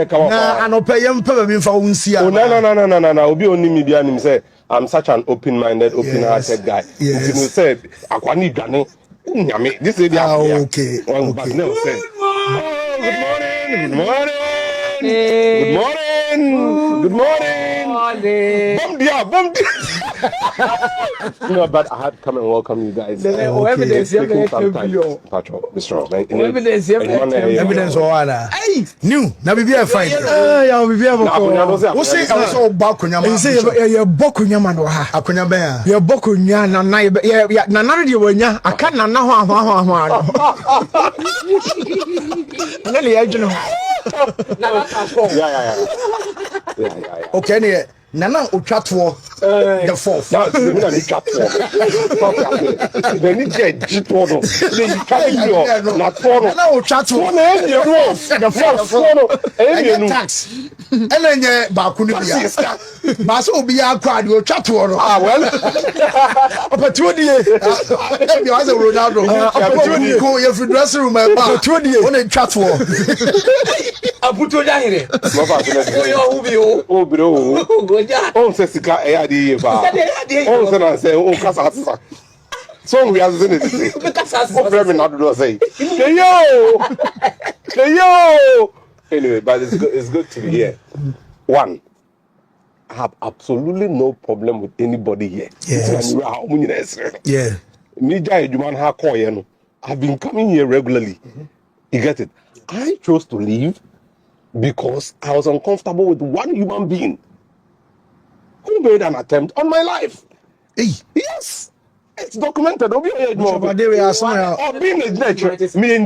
Nah, I no pay him for unsia. No. Obi only me behind him say I'm such an open-minded, open-hearted guy. Yes. You say akwani dane. This is the okay. But no say. Good morning. Bum dia. No, but I had to come and welcome you guys. Evidence, evidence hey, new. Now we be fine. Yeah, we be able to. What's it? So bakunya man. Say you bakunya man wa. Akunya be ya. You bakunya na ya na na de wanya. Aka na na ho. Na le adwene ho. Yeah. Okay, ne Nana Uchatwo the fourth. Then you get Jitwono. Then you carry your not for Nana Uchatwo the fourth. And tax. And then Bakuni. Maso be a crowd, you Chatwo. Ah, well, opportunity. You as a Ronaldo. Opportunity go your dressing room. Opportunity on a Chatwo. I put you down here. On se sika e adi ba. On se na se o kasa sasa. So we are saying it. O frame na do say. Yo. Anyway, but it's good to be here. One, I have absolutely no problem with anybody here. Yes. Yeah. I've been coming here regularly. You get it? I chose to leave because I was uncomfortable with one human being who made an attempt on my life. Hey. Yes. It's documented. Or being a me in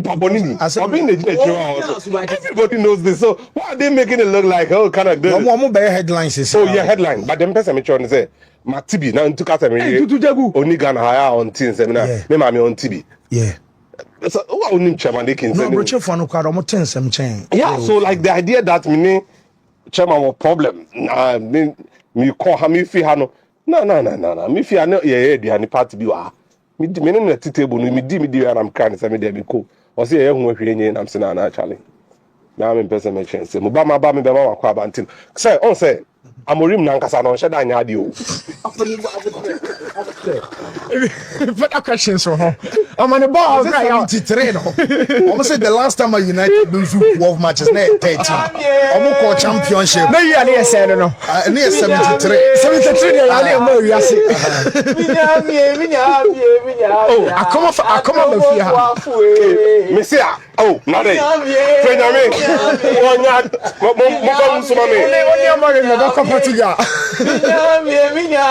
Pabonini. Or being a everybody knows this. So why are they making it look like kind of good? Headlines. Oh yeah, headline. But them person me trying to say Matibi now took out only gonna hire on team seminar. Me mami on TB. Yeah. So what only chairman they can say. Yeah, so like the idea that me chairman was problem. Me call him if he had no. Me fi ana ye di ani party bi wa. Me no na table no me di and I'm crying say me dey be cool. O say ye hu ahwe nyi nam se na na challenge. Na me person me chance. Mo ba me be ma wakwa abantin. Say on say Amorim na nkasa no hye da nya ade o. But a question so I'm on the ball 73 no. Almost say the last time United lose 12 matches na 13. Omo ko championship. No you are say no. Near 73 dey ale mo wiase. Minya. Oh, I come up with here. Me say oh, na dey. Fenyame. Onya mo so ma me. Oni Amorim go Portugal. Minya.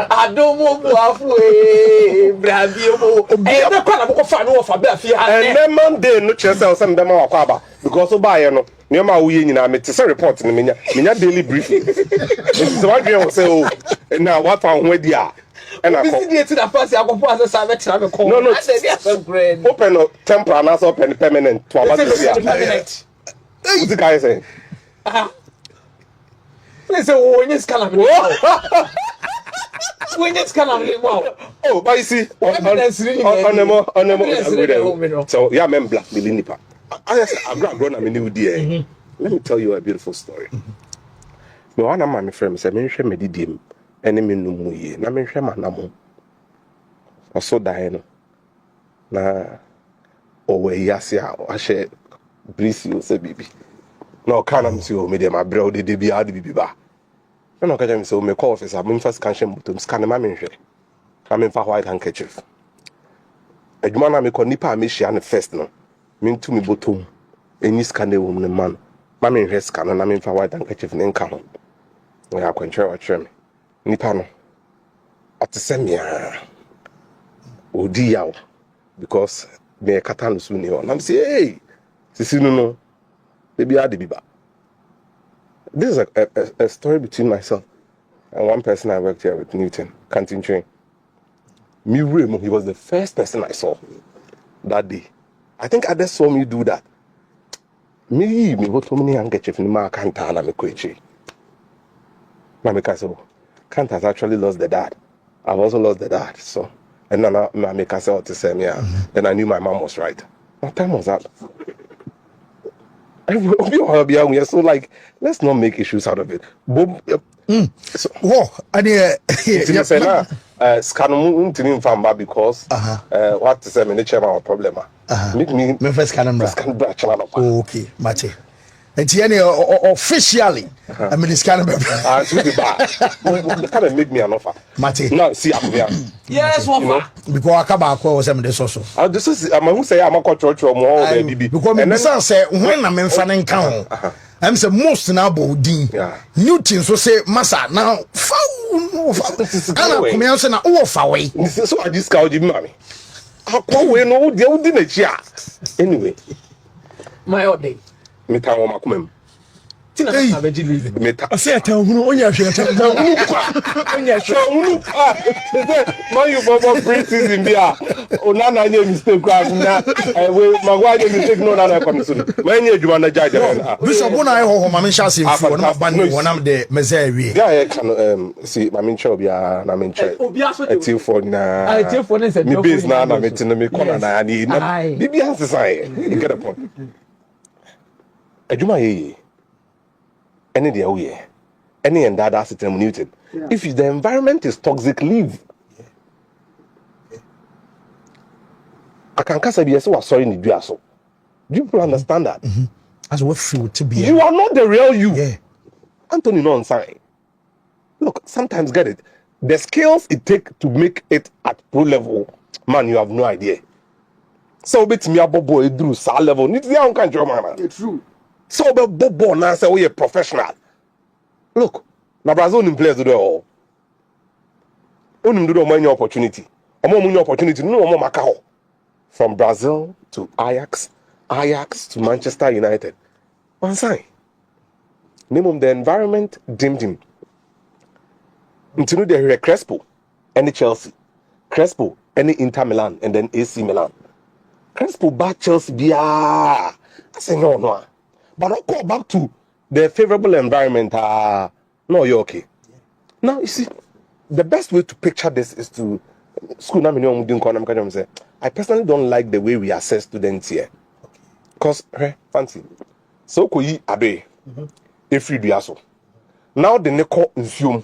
Adomo buafue brabio e be kwa na boko fa no fa be afia and Monday no chese o se mbema wakwa aba because o ba ye no ne ma wo ye nyina me te se report ni menya daily briefing so what you say oh na what fa ho adi a and I see the pass akofo as say be tira me call no open no temporary na so open permanent to about this year permanent what the guy say please oh onye scala me when it's kind of wow. Oh, but you see, on so yeah, I'm black, Milinipa. I've grown up in New Year. Let me tell you a beautiful story. Me one of my friends said, "Me share me didim, enemy no muye. Na me share manamo. I saw dying. Na owe yasia. I share breeze you say baby. No, can't am see o me dem abroad de be hard bibi ba." No, okay, so me call officer. I'm first scan my mention. I'm in for white handkerchief. A woman me call nipa me share first no. Me to me bottom. Any scan the woman man. Mammy hair scan and I'm in for white handkerchief in count. We are control or trim. Nipa no. At the same year. Odi yaw. Because me a katan soon and I'm say, hey, Sisi no. Baby I biba. This is a story between myself and one person I worked here with, Newton, canteen train. He was the first person I saw that day. I think others saw me do that. Me what many handkerchief in my Kanta and I'm a coach. Mamika so Kanta has actually lost the dad. I've also lost the dad. So And then I make myself to say, yeah. Then I knew my mom was right. What time was that? So like, let's not make issues out of it. So, whoa, and scan because what to say, me chairman problem. Make me first scan okay, Mate. And officially, I mean, this kind of it kind of make me an offer. Mate. Now, see, I'm here. Yes, what? Because I come back, was this also. This is, I'm who say I'm a church or more, baby. Because and then say, when I'm in front and count, I'm say most now, Bodin. Newton, so say, Massa, now, foul, Anna, come here, say, now, away. So I discount you, mommy. How come we know the old dinner? Anyway, my old day. Me ta wo makomam. Tina na beji live. Me ta. Say ta hunu onya hwe ta. Onya hwe hunu. Man you bobo pre-season bia. Ona na nye mistake kwa na we magwa nye mistake no na kwa so. Man nye adwuma na jaje na. Bishop bona ho ma me hya se fu na ba ne wonam de meza awie. Yeah, can see ma me nche obia na me nche. Etil for na. Etil for na se. Me base na me tin me corner na ani. Bibi answer you get a point. Adwuma ye any the way any and that asset Newton. If the environment is toxic, leave. I can cast a so sorry in the so. Do you understand that? As what feel to be. You are not the real you. Yeah. Anthony no sign. Look, sometimes get it. The skills it take to make it at pro level, man, you have no idea. So bit me abo boy through sa level. Need the can't man. It's true. So be bobo na say we a professional. Look, na Brazil nim players do all. Onim do money opportunity. Omo money opportunity no omo maka ho. From Brazil to Ajax to Manchester United. One sign. Name the environment dimmed him. Until the Crespo, any Chelsea, Crespo, any Inter Milan, and then AC Milan. Crespo back Chelsea, I say no. But I go back to the favorable environment. No, you're okay. Now you see, the best way to picture this is to school. I personally don't like the way we assess students here, because fancy. So koi abe, if you do so. Now the neko insume.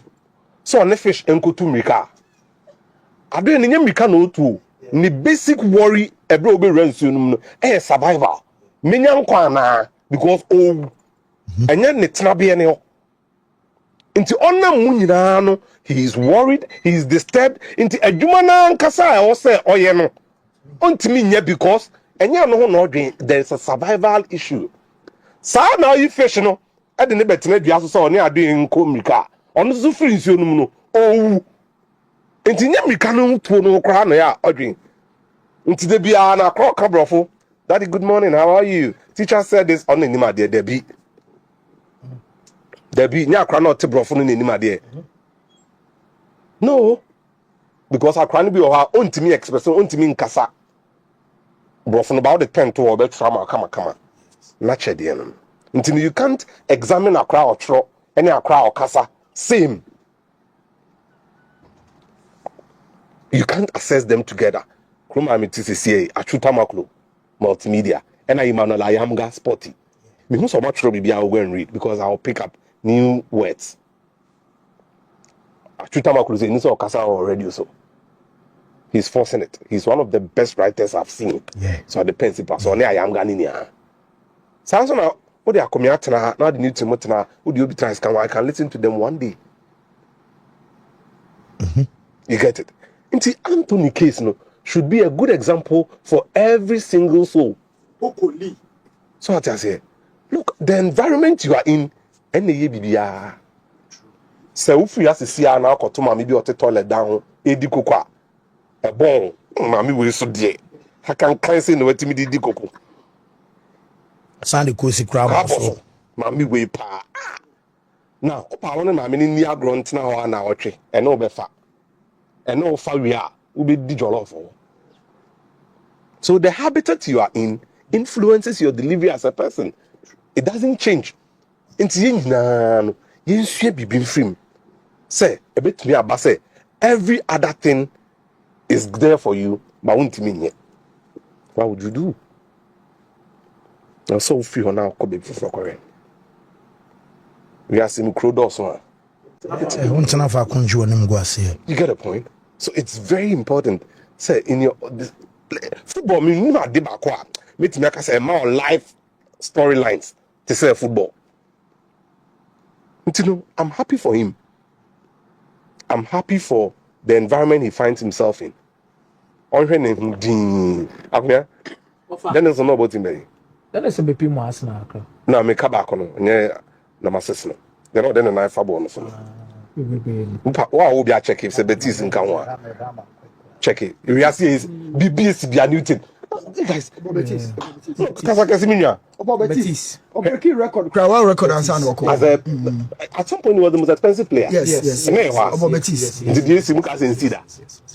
So on fish enko to mika. Abe ni mika no to. Ni basic worry ebro be ransom no. Survival. Menya nkwa na. Because anya netina be ene ho nti onna mu nyina no he is worried, he is disturbed nti adwuma na nkasa e wo say oye no ontimi nya because anya no ho no odwen there is a survival issue. Sa na you fish no e de ne betina dua so so ne ade nko mrika ono so free nsuo no mu no owu nti nya mrika no tuo no kra no ya odwen nti de bia na akọ kabrofo. Daddy, good morning. How are you? Teacher said this on the nima there. Debbie. Nya kra not brofo no nima there. No. Because I kra no bi o ha ontimi express ontimi nkasa. Brofo no about the pen to obe trauma kama. Na che there no. Until you can't examine a kra or tro any akra or kasa same. You can't assess them together. Kroma mi TCCA Achutamaklo. Multimedia and I am sporty. Me who so much trouble be I will go and read because I'll pick up new words. Achutama Cruise in Kasa or radio so. He's forcing it. He's one of the best writers I've seen. Yeah. So the principal. So I am Ganinia. Sounds now what they are coming out now, the new Timotana, who do you be trying I can listen to them one day. You get it? Into Anthony case no. Should be a good example for every single soul. So what I say, look, the environment you are in, any bibia. So if you have to see an alcohol to mommy be the toilet down, edi kokwa, a bon, mommy will so dear. I can say no way to me di koko. Sandy Kosi crab so. Mommy way pa. Now, opa one mommy ni agrunt na ho na otwe, e no be fa. E no fa we are. So the habitat you are in influences your delivery as a person. It doesn't change. Say every other thing is there for you, but Wontumi yet. What would you do? Now, so few now could be for correct. We are seeing Krodos one. You get a point? So it's very important. Say in your football, me no dey back wa. Me to make say more life storylines to say football. You know, I'm happy for him. I'm happy for the environment he finds himself in. Then there's no about him. Then there's a baby mass now. No, me come back on. Yeah, no, my sister. They're not then a knife for so. Wow, will be a check if Betis in Kanwa. Check it. You see, is BBS be a Newton. Guys, Betis. Betis. Okay, record. Crowell record and sound. At some point, he was the most expensive player. Yes. Betis. Did you see Mukas in Cedar?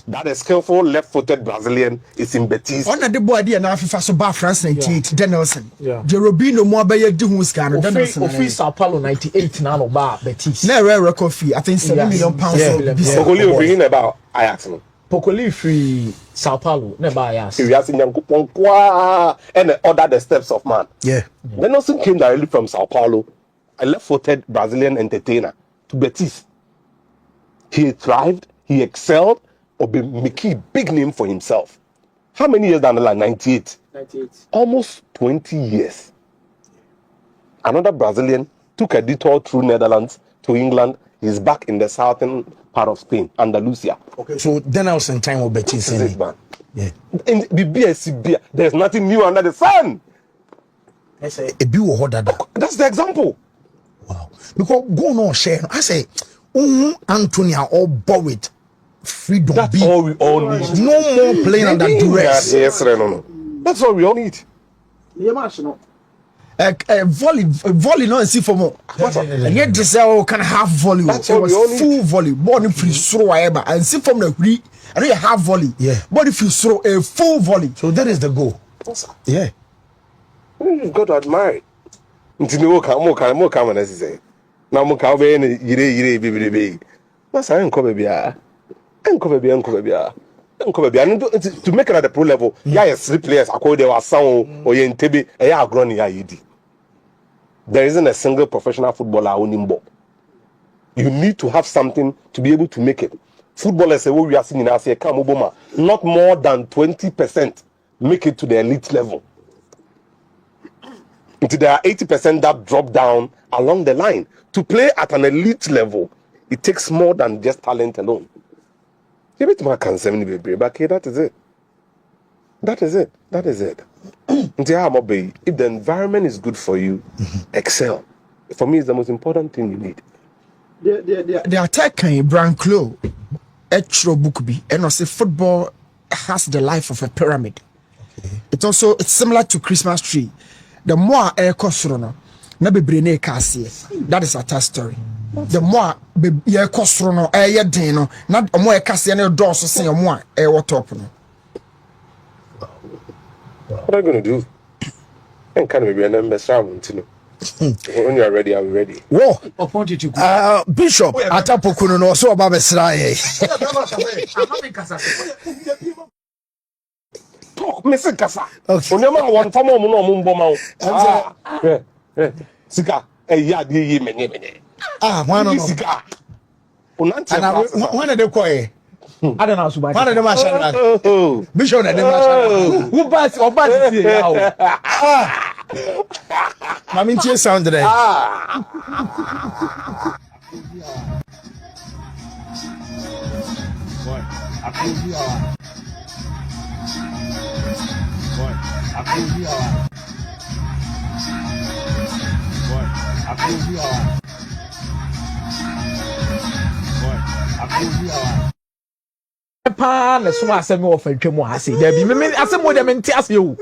That a skillful left-footed Brazilian is in Betis. On the boy, dear, now FIFA so bad France 98, Danielson. Jerobino Mobile Duhuskano, Danielson. Office Sao Paulo 98 now bar Betis. Never record fee. I think £7 million. Pokoli reading about Ajax. Pokoli free Sao Paulo, never Ajax. We are seeing and order the steps of man. Yeah. Danielson came directly from Sao Paulo, a left-footed Brazilian entertainer, to Betis. He thrived, he excelled, or be making big name for himself. How many years down the line? 98. Almost 20 years. Another Brazilian took a detour through Netherlands to England. He's back in the southern part of Spain, Andalusia. Okay, so Danielson time will bet This is man. Yeah. In BBS, there's nothing new under the sun. That's the example. Wow. Because go on share. I say, Antonia all buried. Freedom. That's all we all need. No more playing under duress. Yes, no. That's all we all need. Volley no see for more. And yet this can have volley. That's it was full volley. Body free throw whatever. And see from the free. I know you have volley. Yeah. Body free throw a full volley. So that is the goal. Yeah. You've got to admire it. More come and say. Now more come baby. That's I uncle baby. Uncle baby. To make it at the pro level, yes, 3 players. I call there was sound or in Tebi. Grown there isn't a single professional footballer owning ball. You need to have something to be able to make it. Footballers say, we are seeing in Asia, not more than 20% make it to the elite level. Until there are 80% that drop down along the line. To play at an elite level, it takes more than just talent alone. But that is it. If the environment is good for you, excel. For me, it's the most important thing you need. The attack in Branclo, Etro Bukbi, and also football has the life of a pyramid. Okay. It's similar to Christmas tree. The more air costrono, na be brene kasi. That is a story. The more be air costrono, air deno, not a more kasi and a door so say a more air what top. What are you going to do? And can we be an ambassador? When you are ready, are we ready? Whoa! Bishop, Atta Poku no so about Israel. Talk, Mr. Kasa. Onema one time no mumboma. Sika, ye mene. Why not? Sika. When are they quiet? I don't know. One of the marshal. Bishop and the marshal. Who buys or buys here? I mean, you sound today. Na so asem wo fa twem ha se da bi me asem wo da me nti ase o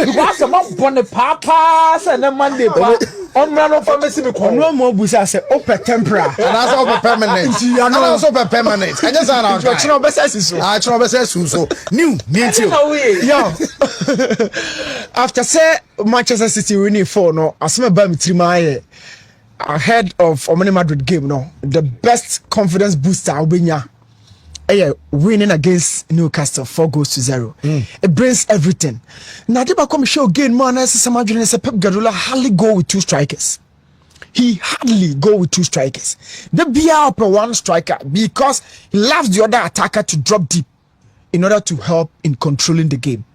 because asem bone papa se na Monday pa onra no fa mesi me ko no mo busa se open temporary and as open permanent you are not open permanent I just around chino besa so new nti yo after say Manchester City winning 4 no asem ba me trima ahead of Omani Madrid game no the best confidence booster obenya winning against Newcastle 4-0. It brings everything. Now, they come show again, man. I say Pep Guardiola hardly go with 2 strikers. He hardly go with 2 strikers. They be up one striker because he loves the other attacker to drop deep in order to help in controlling the game.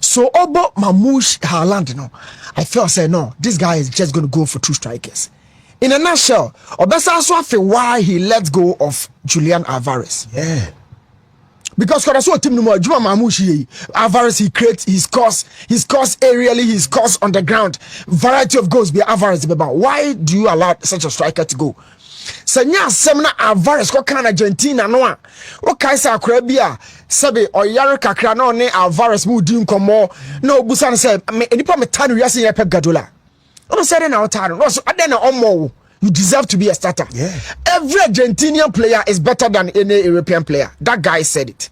So about Mamouche Haaland, I felt say no, this guy is just going to go for 2 strikers. In a nutshell, Obesa also feel why he let go of Julian Alvarez. Yeah. Because that's what team number Juma Mamouche Alvarez, he scores aerially, he scores on the ground. Variety of goals be Alvarez. Why do you allow such a striker to go? Senya semna Alvarez ko kan Argentina no a o kai sa akra bia sebe oyare kakra no ne Alvarez mu di nkomo na obusa no se enipa metano wiase ye Pep Guardiola. No say na otaro no so ade na omo you deserve to be a starter. Yeah. Every Argentinian player is better than any European player. That guy said it.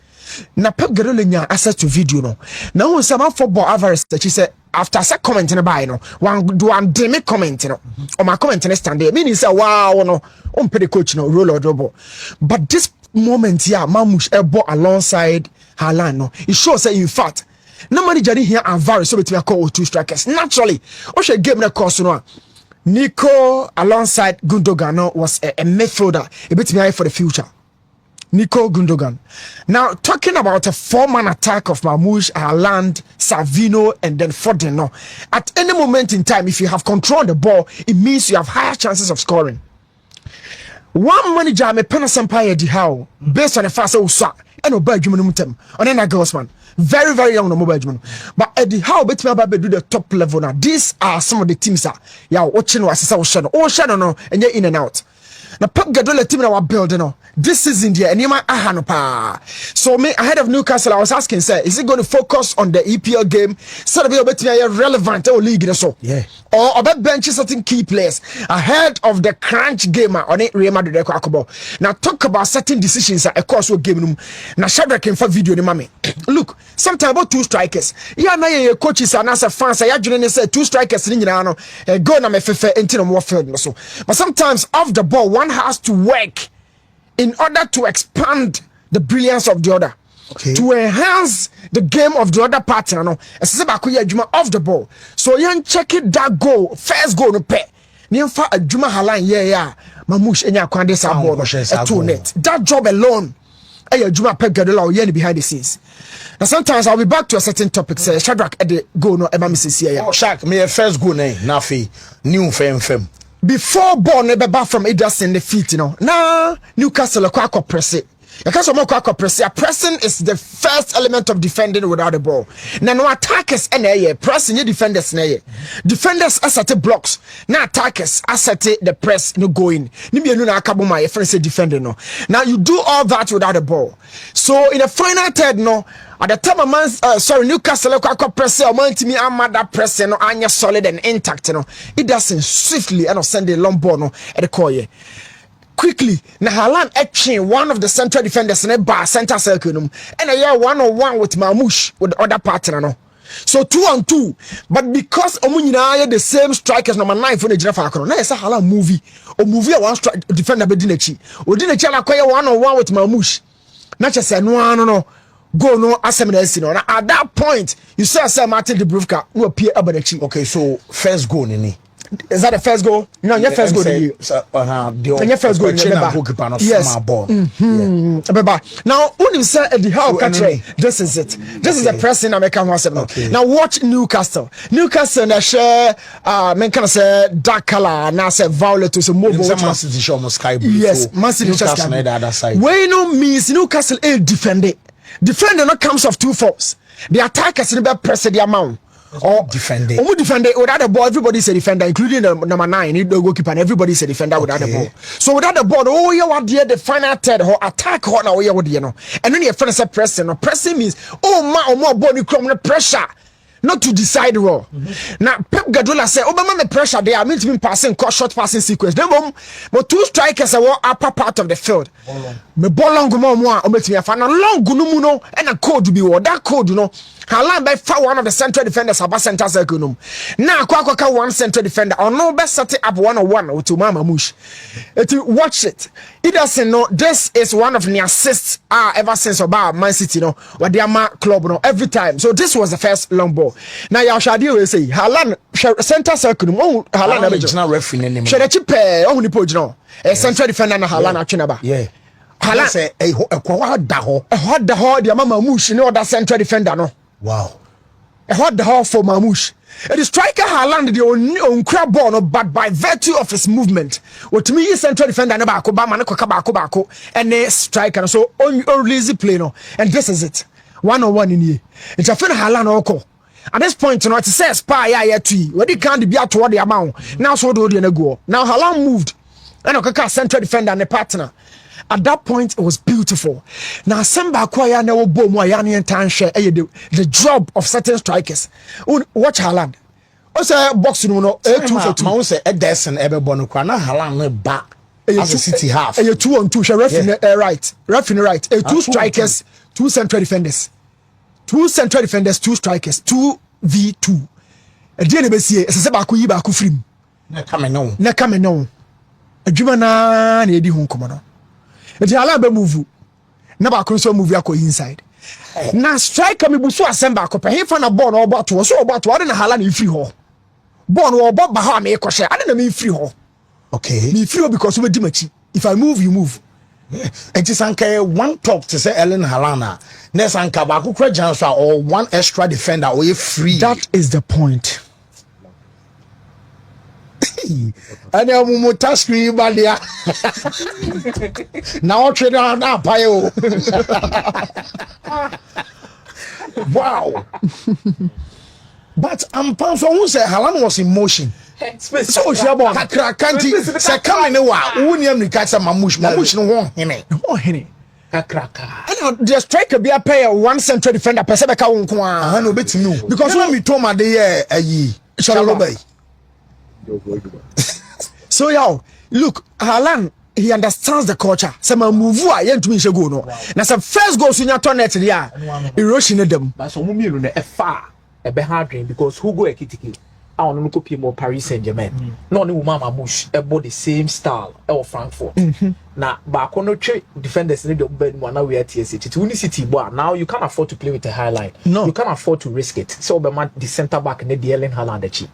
Na Pep Guardiola nya access to video no. Na who say man football Alvarez that she said after say comment no buy no one demi comment no or my comment no stand there meaning say wow no on pay the coach no roll or double. But this moment here Mamouche ball alongside Haaland no it shows say in fact no manager here Alvarez so between call 2 strikers naturally o she game na course no Nico alongside Gundogan was a midfielder a bit me for the future. Nico Gundogan. Now, talking about a 4-man attack of Mamouche, Haaland, Savino, and then Foden. At any moment in time, if you have control of the ball, it means you have higher chances of scoring. One manager may pen a sampire di how based on the fast also and obey Jumanum on any girls man. Very, very young no mobile. But at the how bet me about do the top level now. These are some of the teams that watching was shadow. Oh shadow no and you're in and out. Now Pep Guardiola team now building this season there and you might pa. So me ahead of Newcastle I was asking say is it going to focus on the EPL game so that be relevant or league so yeah or about bench certain key players ahead of the crunch game on it Real Madrid now talk about certain decisions a course game now Shadrack can for video ni mami look sometimes about 2 strikers yeah na your coaches and as a fans ya join say 2 strikers ni nyina no go na me fefe enti no field so but sometimes off the ball one has to work in order to expand the brilliance of the other. Okay. To enhance the game of the other partner, no. Off the ball. So you check it that goal, first goal no pay. Niamfa adwuma Haaland yeah. Mamouche enya kwande sa ball no. To net. That job alone. Adwuma Pep Guardiola yen behind the scenes. Now sometimes I'll be back to a certain topic. Say Shadrack at the goal no eba Mrs. here. Oh Shaq, me first goal na fi new fem. Before ball never back from Ederson the feet, Nah, Newcastle a press it. Pressing is the first element of defending without the ball. Now no attackers pressing your defenders defenders asset blocks. Now attackers asset the press no going. Nibi no na akabo my friend say defending no. Now you do all that without the ball. So in the final third at the time Newcastle press Wontumi amada press anya solid and intact it doesn't swiftly and send the long ball at the core. Quickly, na Haaland etching one of the central defenders in a bar center circle and a year 1-on-1 with Mamouche with the other partner so 2-on-2 but because omunyina the same strikers number 9 for the Jirafa na yesa Haaland movie one strike defender be dinachi odinachi na koye 1-on-1 with Mamouche na chese no go no assemblance no at that point you say Martin de Bruyne no appear abanachi. Okay, so first goal ni is that the first goal? No, your first goal. Your first goal. Yes. Now, when you say the how this is it. This is the pressing American one. Now watch Newcastle. Newcastle na share men can say dark color na say violet to say mobile. Man City show sky blue. Yes, Man City Newcastle on the other side. When no means Newcastle defend it. Defender no comes of 2 forms. The attackers never press the amount. Or defend it without the ball. Everybody's a defender, including the number 9, the goalkeeper, and everybody's a defender without the ball. So without the ball, you want the final third or attack or now you and then your friend said pressing. Pressing means more body come pressure. Not to decide well. Now Pep Guardiola said, "Oh, pressure there. I mean to be passing, short passing sequence. Then, but 2 strikers are upper part of the field. me ball long mo a obetimi afa na long no mu no e na code bi wo that code no Haaland by far one of the central defenders about center circle no na akwa one central defender or no best set up 1-on-1 with Mama Mush. Watch it. It doesn't know this is one of the assists ever since about Man City no what their club no every time. So this was the first long ball. Now y'all shall deal with say Haaland center circle no Haaland original referee name. Shall the chip oh ni poj no a central defender na Haaland achinaba. Yeah. Haaland say a hot the hot the Mama Mush no that central defender no. Wow. A hot the hall for Mamouche. It is striker Haaland the on crab ball, no, but by virtue of his movement. What to me is central defender and bako and a striker. So on lazy play no. And this is it. 1-on-1 in here. It's a friend Haaland oko. At this point, you know, it says spy ya to where they can't be out toward the amount. Now so do the go. Now Haaland moved. And a central defender and a partner. At that point, it was beautiful. Now, Samba Kwaya never boom Wayani and Tanshe, the job of certain strikers. Watch Haaland. Also, boxing, no, 2-for-2. Mount say Ederson, Ebebono, Kwana, Haaland back as a City half. A 2-on-2, right. Referee right. Two strikers, 2 central defenders. 2 central defenders, 2 strikers, 2v2. A dear Bessie, as a Sabaku Yibaku Frim. Nekameno. A Jumana, Nedi Hunkomono. Eti Haaland be move na ba so move akọ inside na striker me buso asemba akọ he fa na ball no obo to so obo to ade na Haaland e free ho ball no obo ba ha me ko hye ade na me free ho okay me free ho because we di machi if I move you move enti sanka one top to say Erling Haaland na sanka ba akọ chance or one extra defender or you free. That is the point. Ani amumu taskri badia na o trade na payo. Wow. But I'm proud for who say Haaland was in motion. So she about kanti say come anywhere who near me catch mamush no hene kakraka and the striker be a player one central defender person be ka won ko a no betimi because when me told my dey ayi Shalobai. So yo, look, Haaland, he understands the culture. Some move a yen to me go no. Na some first goal so nya toilet there. Erosion them. But so mu no e far e be hard dream because who go ekitiki. I want to copy more Paris Saint-Germain. No ni Mama Mush about the same style of Frankfurt. Na ba kono tre defenders need to bed one now we at TSC. It's only City boy. Now you can't afford to play with a high line. No. You can't afford to risk it. So be man the center back ne the Erling Haaland echi.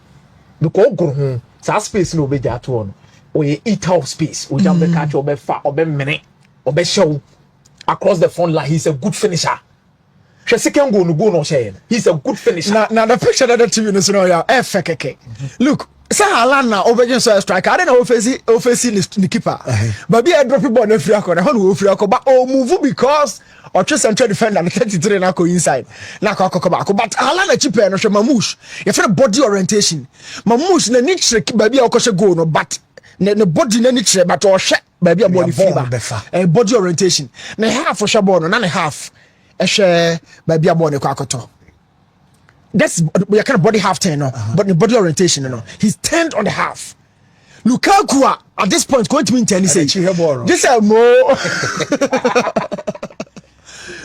Because go sa space no be that one. Or you eat out space. Or jump the catch or be far or be minute or be show across the front line. He's a good finisher. Second go no share. He's a good finisher. Now the picture that the TV is no ya FKK. Look, say Haaland now over so striker. I don't know if the keeper. But be a drop ball no free akọ. How no free akọ but move because or just central defender and 33 na go inside. Na ko back. But Haaland a cheaper no Mamush. You feel body orientation. Mamush na need trick baby akọ go no but the body na need trick but or share baby a body fever. Body orientation. Na half for ball no na half. Baby abone kwa akoto. That's we kind of body half turn no, but the body orientation no. He's turned on the half. Lukaku at this point going to mean tennis. This is more.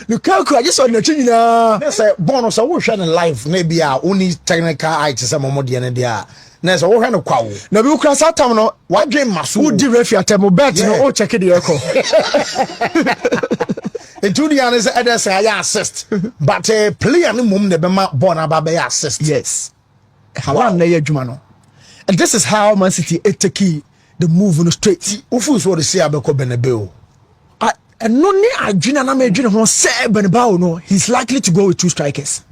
Lukaku I just on the chin na. That's a bonus. I wish in life maybe only technical eye to some more than there. Na so wo hwe no kwawo na bi ukra satam no wa dwen maso wo di refi atam bet no o check the echo Etudian is Ederson I assist but player no mum ne be ma ball na ba be assist. Yes, Haaland na adwuma no, and this is how Man City take the move on the straight. Ufu so the see abeko Benebeu and no ne adwuna na ma adwuna ho say Benebeu no, he's likely to go with 2 strikers.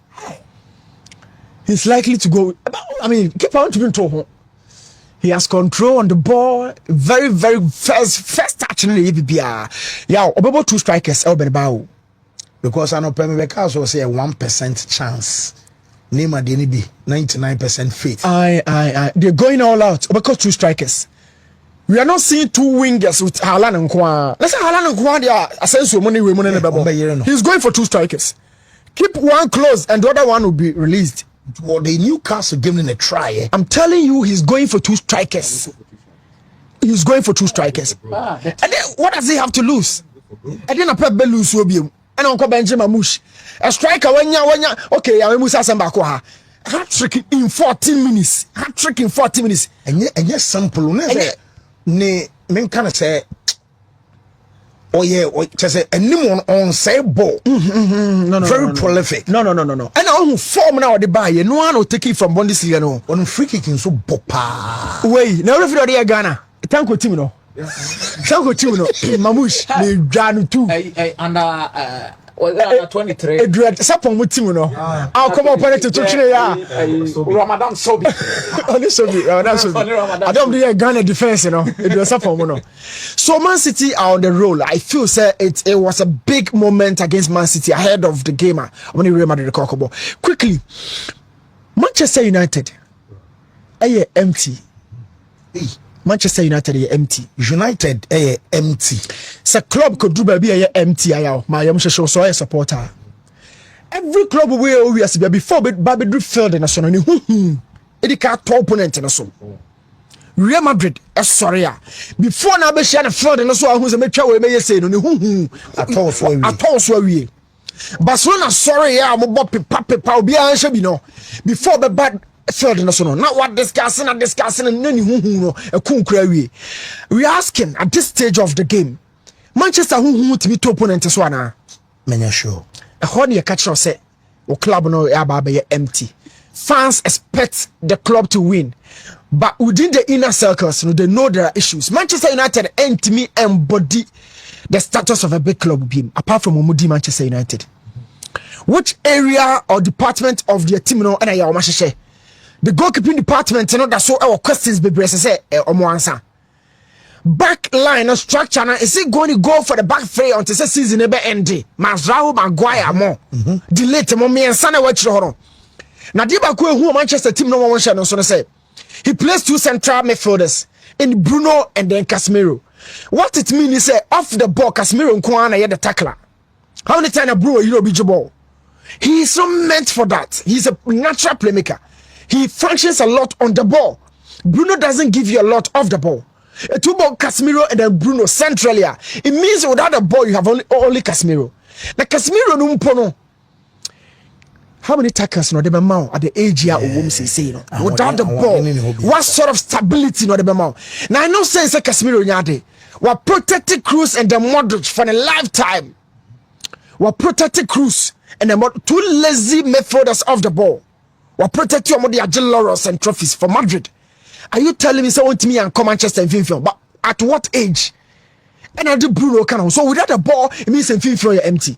He's likely to go. I mean, keep on to be told. He has control on the ball. Very, very first touch in the EPBR. Yeah, about 2 strikers. Because I know Pembekas will say a 1% chance. Name at the be 99% faith. They're going all out because 2 strikers. We are not seeing 2 wingers with Haaland and Kwa. Let's say Haaland and Kwa. They are essentially money. He's going for 2 strikers. Keep one close and the other one will be released. Well, the Newcastle giving a try. I'm telling you, he's going for 2 strikers. He's going for 2 strikers. And then what does he have to lose? I didn't pep belu so biom. And Uncle Benjamin Mush. A striker when ya okay, I Musa Sambako. Hat trick in 14 minutes. Hat trick in 40 minutes. And yes, simple. Ne, men can say, oh yeah, just a new on say ball. No, very prolific. No. And I form now the buy. No one will take it from Bundesliga. No, on free kicking so popa. Wait, now if you're Ghana, thank you, Timino. Thank you, Timino. Mamush, the Jan too. Under 23. Sapon with Timino. I'll come up on it to Ramadan Sobi. I don't be a Ghana defense, you know. It was Sapon. So Man City are on the roll. I feel say it was a big moment against Man City ahead of the game when you remember the Kokobo. Quickly, Manchester United, empty. Manchester United empty. United empty. Sa club could do baby empty. My show so a supporter. Every club we has before Baby do failed in a son. It can't opponent in a son. Real Madrid, sorry. Before now be share failed in a so who's a mature way may say no at all so we. Barcelona sorry mo papa be answer be no. Before the bad failed in the son. Not what discussing and we asking at this stage of the game. Manchester who to be two opponents one. Many sure. A honey catch or say or club no empty. Fans expect the club to win. But within the inner circles, they know there are issues. Manchester United ain't me embody the status of a big club beam, apart from Umudi Manchester United. Which area or department of the team no and I share? The goalkeeping department, you know, that's so our questions be say answer. Back line structure now is it going to go for the back three until the season never end? Mazraoui Maguire more delay to me and Sana watch the now Diba who Manchester team no one shall so say he plays two central midfielders in Bruno and then Casemiro. What it means is off the ball Casemiro Nkwana the tackler. How many times Bruno you beat the ball? He is not meant for that. He's a natural playmaker. He functions a lot on the ball. Bruno doesn't give you a lot off the ball. A two ball Casemiro and then Bruno centrally. It means without the ball you have only Casemiro. Now Casemiro no mpono. How many tackles no the mount at the age here say no without the ball? What sort of stability no the mount? Now I know say Casemiro nyade. We protected Cruz and the Modric for a lifetime. We protected Cruz and the two lazy midfielders off the ball. We protect you among the agile laurels and trophies for Madrid. Are you telling me so want me and come Manchester and Finfield? But at what age? And I do Bruno can so without the ball it means in Finfield you're empty.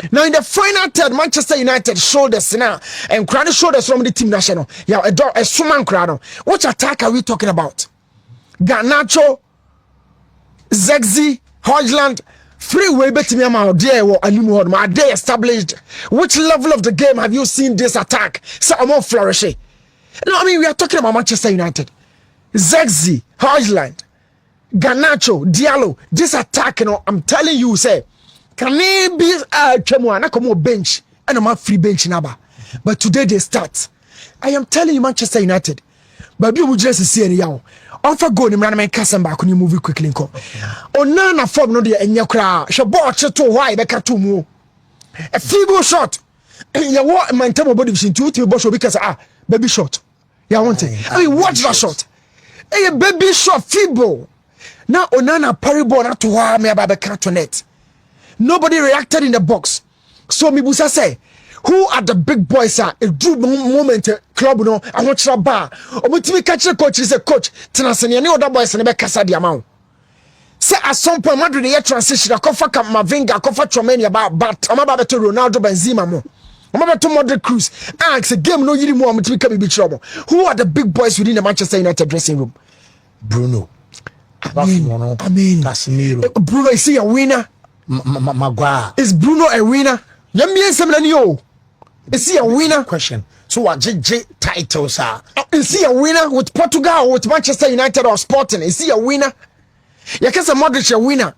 Now in the final third, Manchester United shoulders now and Crowley shoulders from the team national. Yeah, a Suman Crowd. What attack are we talking about? Garnacho, Zegzi, Hodgland, freeway bet me amount there or Alimuhod. Are they established? Which level of the game have you seen this attack? So I'm more flourishing. No, I mean we are talking about Manchester United. Zegzi, Hodgland, Garnacho, Diallo. This attack, you know, I'm telling you, say. Can they be na come bench and I'm free bench number. But today they start. I am telling you Manchester United. But you will just see any yow. Offer go ni man Kassam back when you move quickly. Onana form no de enya kra. Shabo to why be ka to mu. A feeble shot. You want my time body vision to boss because baby shot. Yeah, want it. I mean watch that shot. A baby shot feeble. Now Onana paribon na to why me aba be ka to net. Nobody reacted in the box. So Mibusa say, who are the big boys? A good moment club no. I want to bar. Omutimi catch the coach. He say, coach, Tenasani any other boys and be kasa di amount. Say at some point Madrid the transition. I cover Mavinga, I cover Tromania but I'm about to Ronaldo Benzema mo. I'm about to Modric Cruz. It's a game no yiri mo. Omutimi can be trouble. Who are the big boys within the Manchester United dressing room? Bruno. I mean, Casemiro. Bruno is he a winner? Maguire. Is Bruno a winner? Is he a winner? Question. So what JJ titles are? Is he a winner with Portugal or with Manchester United or Sporting? Is he a winner? Yakasa Modric a winner.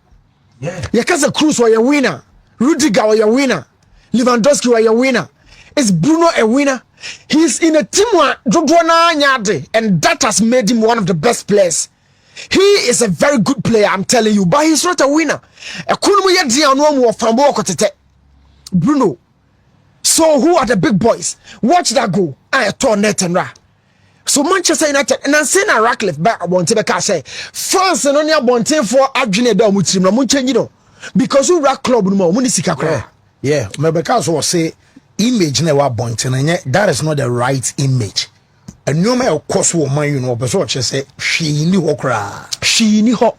Yeah. Yakasa Cruz was a winner. Rudiger was a winner. Lewandowski was a winner. Is Bruno a winner? He's in a team where and that has made him one of the best players. He is a very good player, I'm telling you, but he's not a winner. Bruno. So who are the big boys? Watch that goal. I torn net and ra. So Manchester United and I'm saying Ratcliffe back Bontebeka say France and only Bonte for Adjune da mutim no munchen you know because we rack club no mo sika kra. Yeah, Mebeka was say image na wa Bonte na that is not the right image. And no matter course woman you know person say she ni ho kra. She ni ho.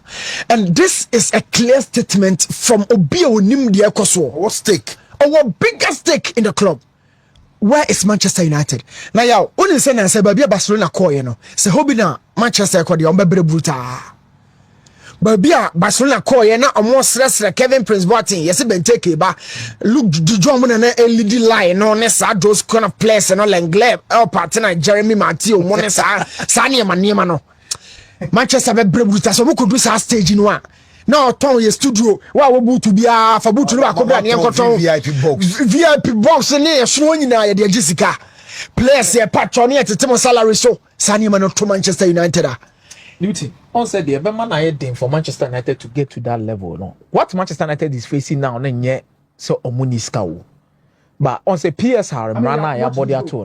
And this is a clear statement from Obi onim de ekoso. What stake? Our biggest stake in the club. Where is Manchester United? Now, yeah, only say na say baby Barcelona call you know. Say hobi na Manchester call the ombe bruta. Baby Barcelona call you na omo stress Kevin Prince Boateng. Yes, Benteke ba. Look, the drum na LED line no ne sa those kind of players no Lenglet, El partner Jeremy Matthew, mo ne sa niema no. Manchester be bruta so mo could do sa stage no. Now turn your studio wa wo butu bia fa butu no akobra ne enkoton VIP box ne so nyina ye de Jessica players ye patron ye tetemo salary so sani man to Manchester United Newton on said the man na heading for Manchester United to get to that level no what Manchester United is facing now na nye so omuni ska wo but on say PSR mrana ya body at all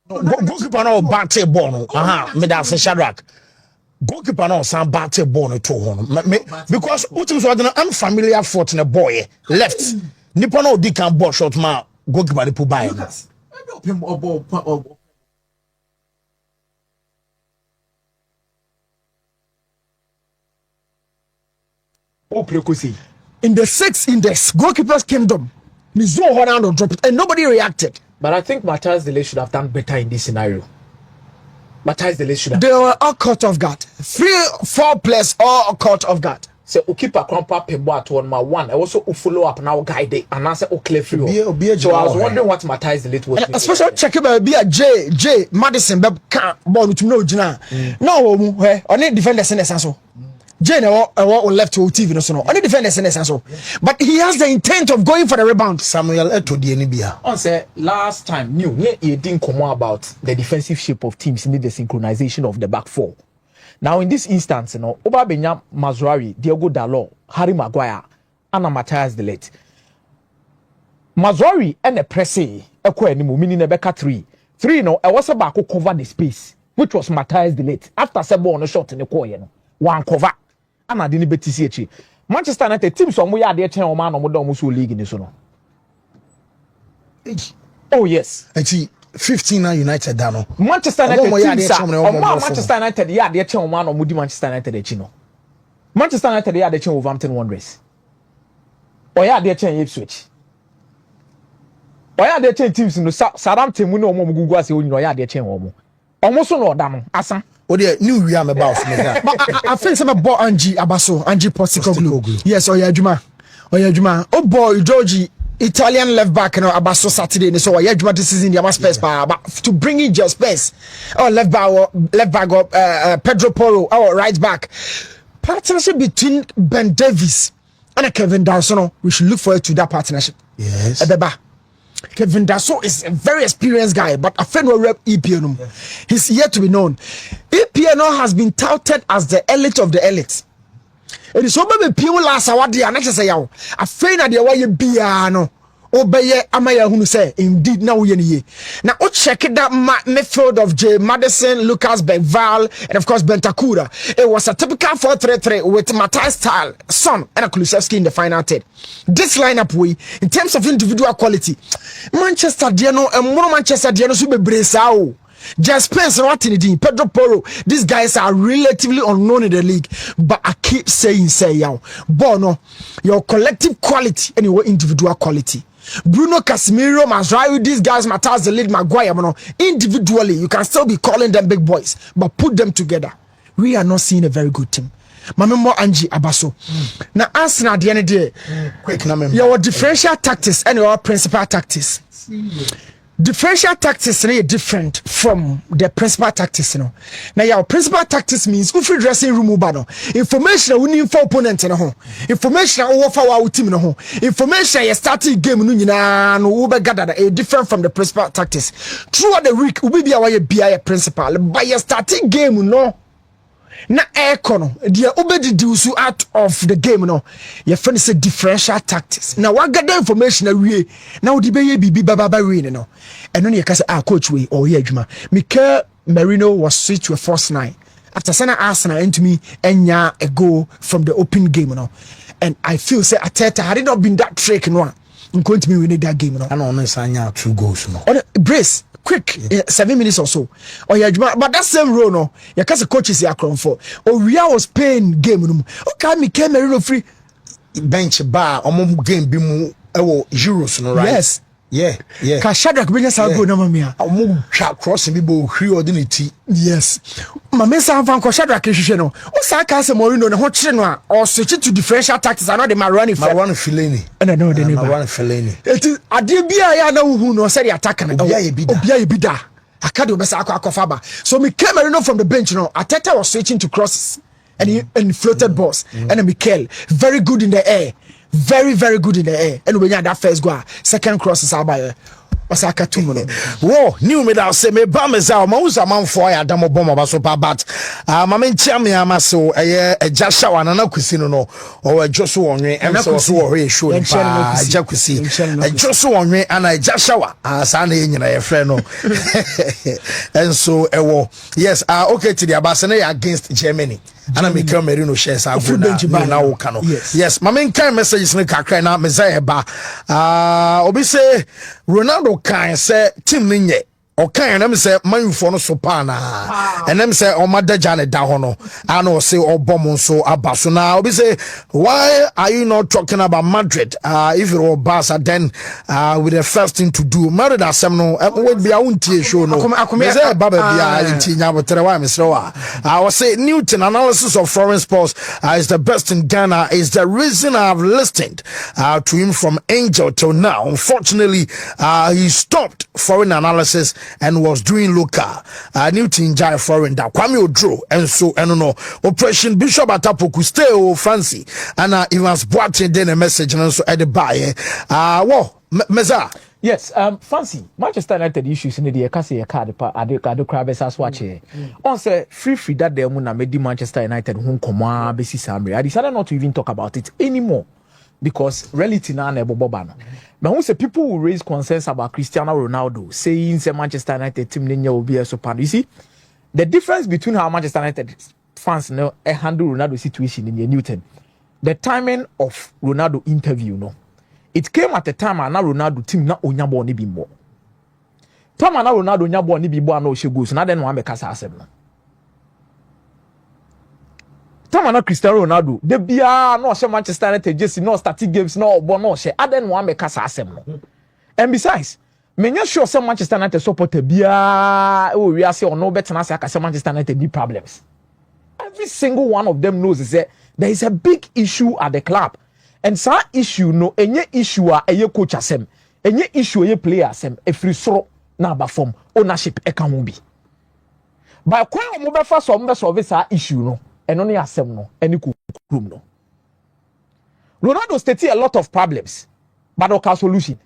Goalkeeper no battle ball no me da say Shadrack goalkeeper no san battle ball no to hon because utim so dey unfamiliar foot na boy left nipa no di kan ball shot ma goalkeeper dey pull by in the 6 index goalkeepers kingdom me zone hold on drop it and nobody reacted. But I think Matthias Delay should have done better in this scenario. Matthias Delay should have. They were all caught off guard. 3-4 players all caught off guard. So keeper crumpa pembo at 1-1. I also follow up now guide and answer clear free. So I was wondering what Matthias Delay was. Especially check about be a J Madison can ball to know Jina. No, only defenders in the sense. Jane or left to TV no so no. Only defenders in the sense. But he has the intent of going for the rebound. Samuel Eto'o di enibia. On say last time he didn't come about the defensive shape of teams need the synchronization of the back four. Now in this instance, Oba Benya Mazraoui, Diego Dalot, Harry Maguire, and Matthias De Ligt. Mazraoui and the pressing meaning a Becca 3 no I was about to cover the space, which was Matthias De Ligt. After Sebo on a shot in the corner, one cover. And I didn't bet to Manchester United teams on we are there 10 man or almost league in this one. Oh yes. Actually 15 United dano. Manchester United teams Manchester United yeah they 10 man or Manchester United chino. Manchester United yeah they 10 Wolverhampton Wanderers. Or yeah they 10 Ipswich. Or yeah they 10 teams no Southampton mu no mo gugu ase onyi no yeah they 10 omo. Omo so no da no asa. Oh dear, new we am about but I think some bought Angie Postecoglou. Yes, Oyajuma. Oh boy, Georgie, Italian left back no Abaso Saturday. So Oyajuma this season the space but to bring in just space. Oh left back Pedro Porro, our right back. Partnership between Ben Davies and Kevin Danson. We should look forward to that partnership. Yes. At the back. Kevin Dasso is a very experienced guy, but a friend will rep EPNO. He's yet to be known. EPNO has been touted as the elite of the elite. It is so many people last award the next say a friend at the way piano. Obey Amaya who say indeed now ye. Now check that midfield of J Madison, Lucas Bergval, and of course Bentancur. It was a typical 4-3-3 with Matthias Style, Son, and Kulusevski in the final third. This lineup we in terms of individual quality, Manchester Diano and more Manchester Diano should be bracao. Just Spencer Watinidi, Pedro Porro, these guys are relatively unknown in the league, but I keep saying, Bono, your collective quality and your individual quality. Bruno Casemiro, Mazraoui, these guys, Matthias De Ligt, Maguire, individually, you can still be calling them big boys, but put them together. We are not seeing a very good team. Mamemo Angie Abaso. Now, answer at the end of the day, quick, your differential tactics and your principal tactics. differential tactics are different from the principal tactics. Now your principal tactics means if you dressing room information we need for opponent information over our team information you starting game no gather different from the principal tactics. Throughout the week we be our principal but you starting game no. Na econo dia obedidiusu out of the game no your friend say differential tactics na wa gather information awie na odi be ye bibi baba we no eno ne yeka say coach we or ye adwuma Mikel Merino was switched to a false nine after Sana Arsenal into me enya a goal from the open game no and I feel say Ateta had it not been that trick no going to me win that game no and on Sanya 2 goals no brace quick 7 minutes or so or yeah but that same role no your case coaches here for or we was playing game no okay me came Merino free bench bar game bi mu Euros no right yeah ka Shadrack benya sa go na mamia twa cross bi bo hri ordinity yes mama sa van ko Shadrack hwehwe no o sa ka se Mourinho ne ho kire no a o switch to differential tactics and the Marwan Fellaini no the neighbor Marwan Fellaini it is ade bia ya na hu no say the attack na obia ye bi da akade obesa akwafa ba so me came Merino from the bench no Ateta was switching to crosses and floated balls and Mikel very good in the air very very good in the air and when you had that first goal second cross is about Osaka Tumuno. Whoa, new me that say me ba me za ma uza man for ya damo bomba ba so pa but ma me ntia me ama so e ja shower na kwisi no no o ejo so wonwe em so wo he show ni pa ja kwisi ejo so wonwe ana ja shower sa na nyina ye frɛ no and so ewo yes okay to the abase na against Germany ana Mikel Merino shares a good na wo kano yes ma me nkan messages ne kakra na me za e ba obi say Ronaldo kan say team ni nye o kan na me say manfo no so pa na and them say o madaja ne da ho no and o say o bom so abaso na obi say why are you not talking about Madrid if it were Barca then with the first thing to do Madrid asem no would be a untie show no me say baba bia inti nya botere wa me say I was say Newton analysis of foreign sports is the best in Ghana is the reason I've listened to him from Angel till now. Unfortunately he stopped foreign analysis and was doing local Newton Jai foreign da Kwame Odro and so I don't know Operation Bishop Atta Poku stay fancy and Evans Boateng then a message and so at the buy Meza yes fancy Manchester United issues in the case a card pa ade crabes as watch on say free that they na made Manchester United home comma besi samre I decided not to even talk about it anymore because reality na ebo boba no but who say people will raise concerns about Cristiano Ronaldo saying say Manchester United team nenya obi so pan you see the difference between how Manchester United fans no handle Ronaldo situation in Newton the timing of Ronaldo interview no it came at a time na Ronaldo team na onya ball ni bi mo time na Ronaldo onya ball ni bi bo na o she goals na den wan be kasa asem no time na Cristiano Ronaldo de bia na o she Manchester United jersey no starting games na obo na o she aden wan be kasa asem no and besides menya sure say Manchester United supporter bia o wi ase o no betena say akase Manchester United be problems every single one of them knows is that there is a big issue at the club and some issue no enye issue a eye coach asem enye issue eye player asem efiri soro na aba form ownership e kan ho bi by kwan mo be fa so mo be solve sa issue no eno ne asem no eni kurum no Ronaldo stated a lot of problems but no solution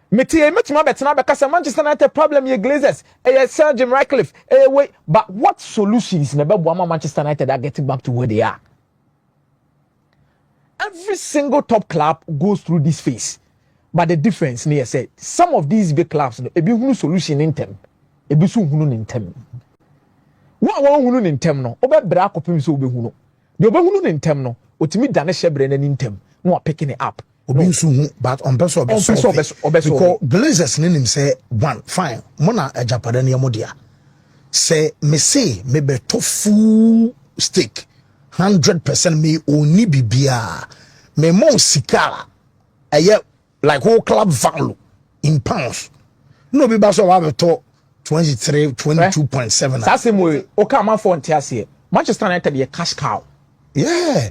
metima betena be kasa Manchester United problem ye Glazers Sir Jim Ratcliffe wait but what solutions na be boama Manchester United are getting back to where they are. Every single top club goes through this phase. But the difference near said some of these big clubs no ebi hunu solution in them. Ebi so hunu in them. What hunu in them no obe bra kopim so obe hunu. The obe hunu in them no otimi dane shebre na in them. No picking it up. Obi nso but on person because Glazers nim say one fine. Mona ajapada na yemodia. Say me say me be to full stake. 100% me oni bibia me mon sika like whole club value in pounds no be baso wa beto 22.7 Sase mo o ka man for ntiase Manchester United ye cash cow yeah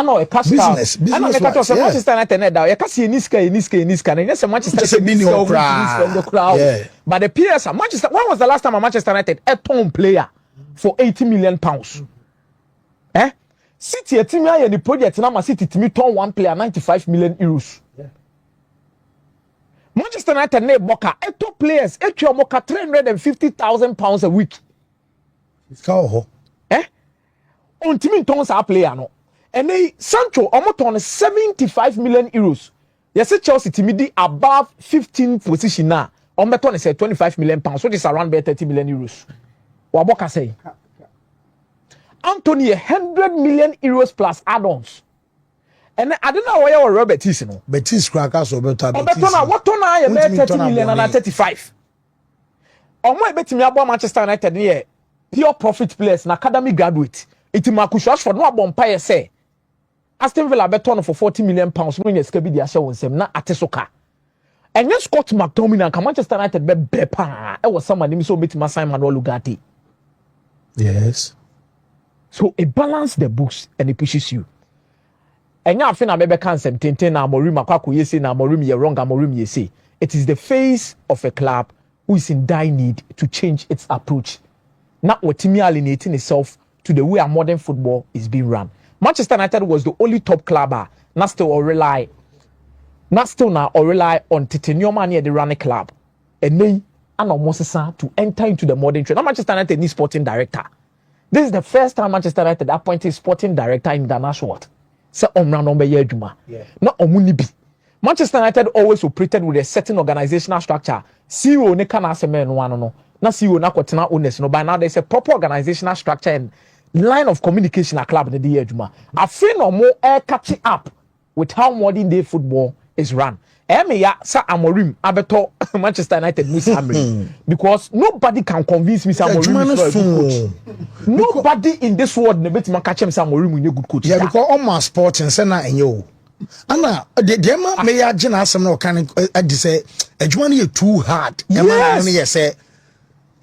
know a cash business. I know Manchester United now. You can see Niska. And yes, Manchester United. But the PS Manchester. When was the last time a Manchester United a ton player for 80 million pounds? City a team here the project now. City to me turn one player 95 million euros. Manchester United ne boka a top players a moka 350,000 pounds a week. On team tons a player no. And they Sancho almost on 75 million euros. Yes, Chelsea team di above 15 position now. On beton is 25 million pounds, which is around 30 million euros. Waboka say. Anthony 100 million euros plus add-ons. And I don't know where Robert Betis no. Betis crackers or better. What on I 30 million and 35. On my bet me about Manchester United here. Pure profit players, an academy graduate. It Marcus Rashford no bompire say. Aston Villa beton for 40 million pounds when you escape the asha on sem na atesoka. And then Scott McTominay and Manchester United be pa. It was someone so bit Masai Manuel Ugarte. Yes. So it balances the books and it pushes you. And now I think I maybe can't say Tintin na Amorim akwaku yesi na Amorim ye wrong Amorim ye say. It is the face of a club who is in dire need to change its approach. Not what Timmy alienating itself to the way our modern football is being run. Manchester United was the only top club not still rely on Titanium near the running club. And they are almost to enter into the modern trend. Now Manchester United needs sporting director. This is the first time Manchester United appointed sporting director in Ghana short. Say not Omunibi. Manchester United always operated with a certain organizational structure. CEO ne kana semen one no. Na CEO na kwetena owners no. By now there's a proper organizational structure and line of communication at club in the year. I feel no more catching up with how modern day football is run. Sa Amorim abeto Manchester United miss Amorim because nobody can convince me Amorim is a good coach. Nobody in this world nebet man catch him Amorim is a good coach. Yeah, because all my sports and send na enyo. Anna the man may agina asem no kan say adwuma no too hard. Yes. Yes. Say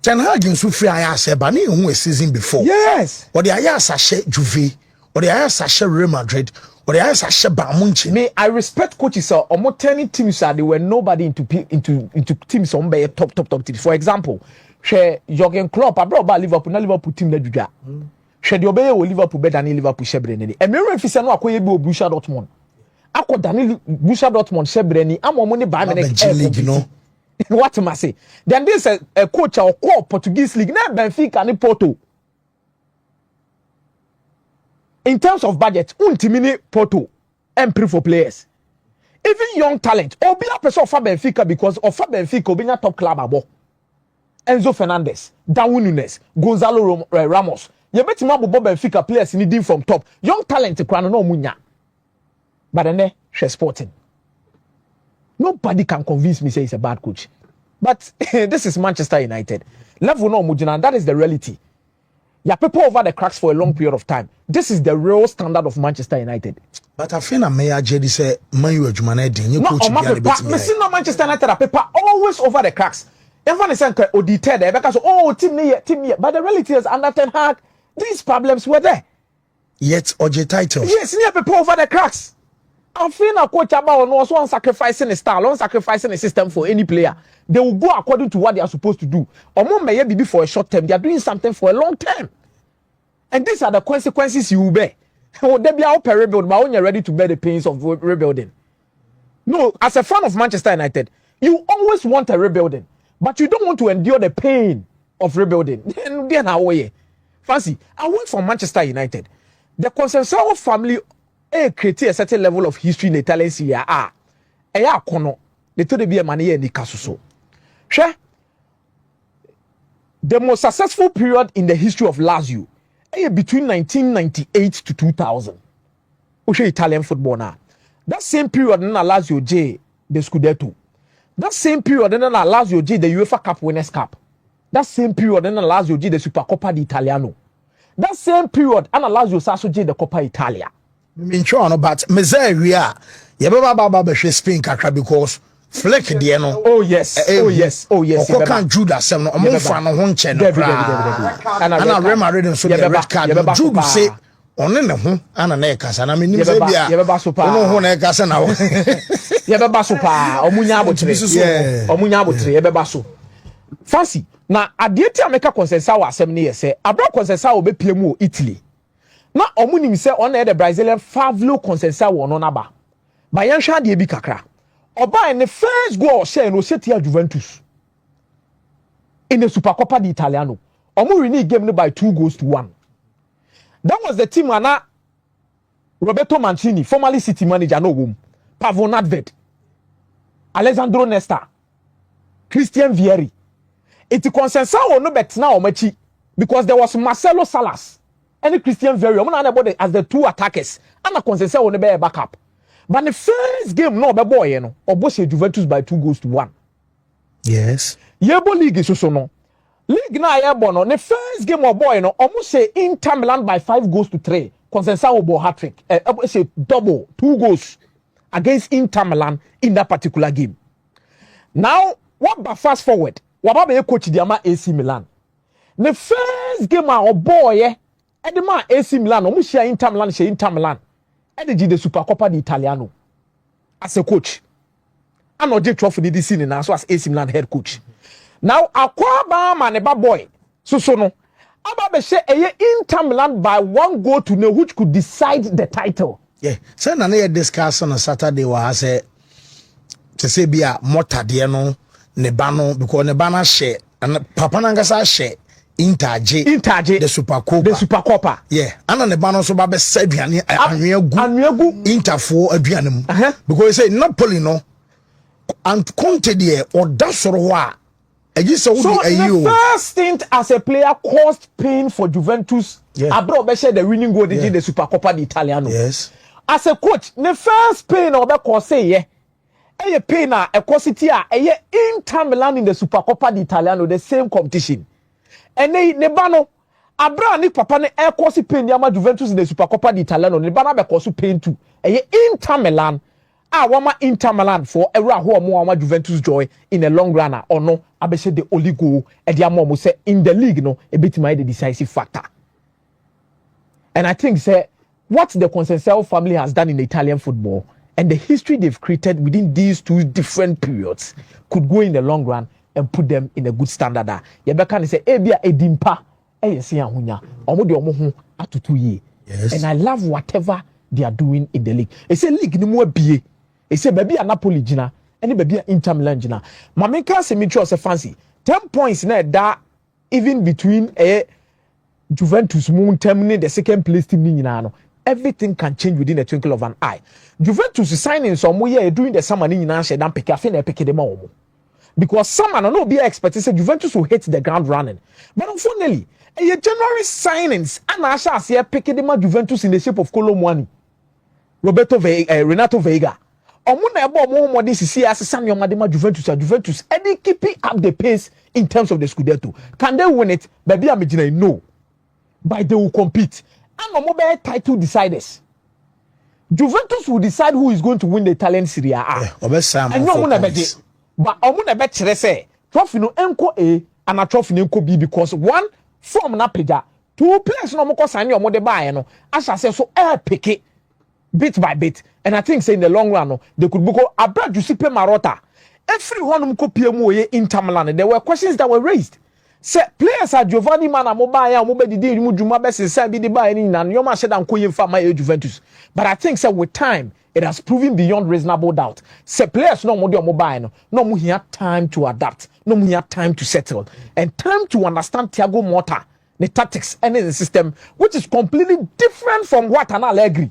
Ten Hag nso free aya say ba na ehun a season before. Yes. Or the aya sashe Juve, or the aya sashe Real Madrid. Or me, I respect coaches. Almost 10 teams they were nobody into teams on by top teams. For example, share Jurgen Klopp. I brought Liverpool. Na Liverpool team na juja. Share the obey Liverpool better than Liverpool shebreni. And me if you no akoye bi Borussia Dortmund. Ako Daniel Borussia Dortmund shebreni. Am money buy me league, you know. What am I say? Then this a coach or call Portuguese league. Na Benfica ni Porto. In terms of budget, untimini Porto and pray for players. Even young talent, or be a person of Benfica because of Benfica being a top club abo. Enzo Fernandez, Darwin Nunes, Gonzalo Ramos. You bet him about Benfica players needing from top. Young talent, no munya. But then she's sporting. Nobody can convince me say he's a bad coach. But this is Manchester United. Level no mujina, that is the reality. Yeah, people over the cracks for a long period of time. This is the real standard of Manchester United. But I feel that Mayor Jedi say, "Man, you are Jumanedi. You coach me. No Manchester United are people always over the cracks. Everyone is saying, "Oh, deterred because team here." But the reality is, under Ten Hag, these problems were there. Yet, OJ titles. Yes, near people over the cracks. I feel a coach about no one sacrificing a style, one sacrificing a system for any player. They will go according to what they are supposed to do. Or more may be for a short term. They are doing something for a long term. And these are the consequences you will bear. They be out per rebuild, but when you're ready to bear the pains of rebuilding. No, as a fan of Manchester United, you always want a rebuilding, but you don't want to endure the pain of rebuilding. Then how way? Fancy, I went for Manchester United. The Consensual family create a certain level of history in the Italian Serie A. Kono. They told be a money and Kasuso. Sure. The most successful period in the history of Lazio, between 1998 to 2000. Italian football now. That same period then Lazio J the Scudetto. That same period then Lazio J the UEFA Cup Winners' Cup. That same period then Lazio J the Supercoppa d'Italiano. That same period and Lazio Sasso J the Coppa Italia. Me sure no, but Mezeria, Baba Spain kakra because Fleck Diano. Oh yes. Oh yes. Okokan Judas no omo fa no ho nche no. And I Real Madrid so the red card. Jude say on ne ho ana na ekasa na menim se bia ye beba so pa no ho na ekasa na ye beba so pa omunya abotre omunya abotre ye beba so fancy na adie ti ameka consensa wa asem ne ye se abra consensa wo be pie mu Italy na omunim se on na the Brazilian Favlo consensa wo no na ba yen hwa de bi kakra oba in the first goal share no setia Juventus in the Supercoppa d'Italiano omu win game no by 2-1. That was the team ana Roberto Mancini, formerly City manager, no room. Pavon Nedved, Alessandro Nesta, Christian Vieri. It consensus or no bet now machi because there was Marcelo Salas and Christian Vieri. I'm not as the two attackers. And a consensus on the backup. But the first game no be boy, you know, or both Juventus by 2-1. Yes. Yebo league is so no. League na yebo the first game of boy no almost say Inter Milan by 5-3. Consensus obo hat-trick. Say double 2 goals against Inter Milan in that particular game. Now, what fast forward? What be coach diama AC Milan? The first game of boy the man AC Milan almost share Inter Milan. And the Supercoppa d'Italiano as a coach. And not just trophy this season now so as AC Milan head coach. Now, Aquaba man a boy. So no. Aba say Inter Milan by 1 goal to 0 which could decide the title. Yeah. So na na discuss on Saturday was say to say bia mota de no ne ba no because ne ba na share and papa na ngasa share Inter the Supercoppa. Yeah. And ne ba no so ba be saduane anweagu Interfo aduane mu. Because say Napoli no and Conte there or that sort of so the first stint as a player caused pain for Juventus. Yeah. Abro be the winning goal the Supercoppa d'Italiano. Yes. As a coach, the first pain or be cause say a pain a cosity Inter Milan in the Supercoppa d'Italiano the same competition. And ne bano Abra ni papa ne cause pain yama Juventus in the Supercoppa d'Italiano ne bana be cause pain too. Inter Milan wama Inter Milan for era ho mo Juventus joy in a long run or no abese the only goal e dia mo say in the league no a bit my the decisive factor. And I think say what the Consensual family has done in the Italian football and the history they've created within these two different periods could go in the long run and put them in a good standard. Yebeka say ebia edimpa yesi ahunya omo de omo ho atutu ye. Yes. And I love whatever they are doing in the league. It's a league ni mo abie. It's a baby a Napoli jina any baby a Inter Milan jina. Mameka se mitro se fancy 10 points na da even between Juventus moon terminating the second place team ni nyina no. Everything can change within a twinkle of an eye. Juventus is signing some way during the summer ni nyina she dan pick afi na pick dem omo. Because summer no be expected say Juventus will hit the ground running. But unfortunately, January signings and Asha say pick dem Juventus in the shape of Colomwani. Renato Veiga. Omo na ebo omo mo dey sisi asesa nyoma de ma Juventus and they keeping up the pace in terms of the Scudetto. Can they win it? Baby amegina no. But they will compete. And omo be title deciders. Juventus will decide who is going to win the Italian Serie A. And no omo na be but omo na be kire say trophy no enko A and a trophy no enko B because one form na peja two players no omo ko sign omo de buy no asha say so pick it bit by bit. And I think say in the long run, no, they could book Abra Giuseppe Marotta. Every one of them Inter Milan. There were questions that were raised. Say players are Giovanni Mana Mobile, Mobile Di Mujuma Bessi, Sabi Di Bayani, and Yoma said I'm calling for my Juventus. But I think say with time, it has proven beyond reasonable doubt. Say players no more mobile, no more here time to adapt, no more here time to settle, and time to understand Thiago Motta, the tactics and the system, which is completely different from what an Allegri.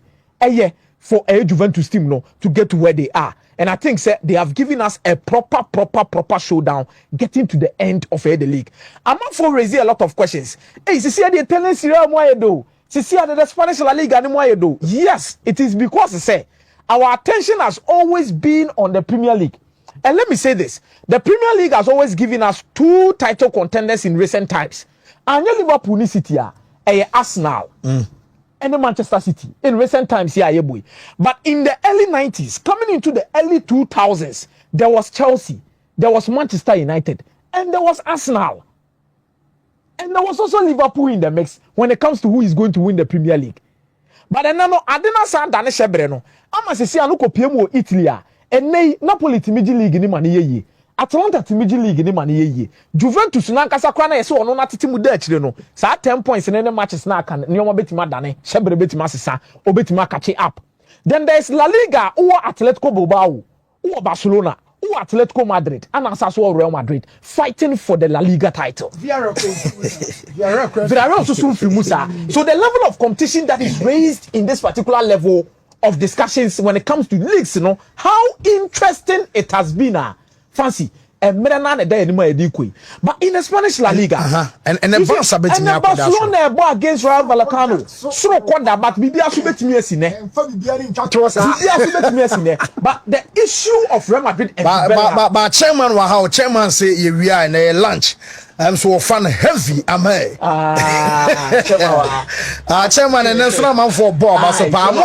For a Juventus team no to get to where they are. And I think they have given us a proper showdown getting to the end of the league. I'm not for raising a lot of questions. Hey, see the Italian Serie A do. See the Spanish La Liga do. Yes, it is because our attention has always been on the Premier League. And let me say this. The Premier League has always given us 2 title contenders in recent times. And Liverpool City Arsenal. And the Manchester City in recent times here, boy. But in the early 90s, coming into the early 2000s, there was Chelsea, there was Manchester United, and there was Arsenal. And there was also Liverpool in the mix when it comes to who is going to win the Premier League. but then no adena san dane shebre no ama sisi anu kopiem wo Italy a enei Napoli timiji league ni mane yeye Atalanta timiji league ni mane yeye Juventus na nkasa kwa na yese ono na tete mu da akire no saa 10 points ne matches na aka ne oma betima dane shebre betima sesa obetima catch up. Then there is La Liga or Atletico Bilbao or Barcelona or Atletico Madrid and also Real Madrid fighting for the La Liga title. Villarreal so the level of competition that is raised in this particular level of discussions when it comes to leagues, you know, how interesting it has been. Fancy. But in the Spanish La Liga, and the Barca betting and Barcelona against Rayo Vallecano. So quando but Bibia subet me sine. But the issue of Real Madrid but chairman wa how chairman say we are in a lunch. I'm so fun heavy am I. Chairman and then man for Bob as a palm,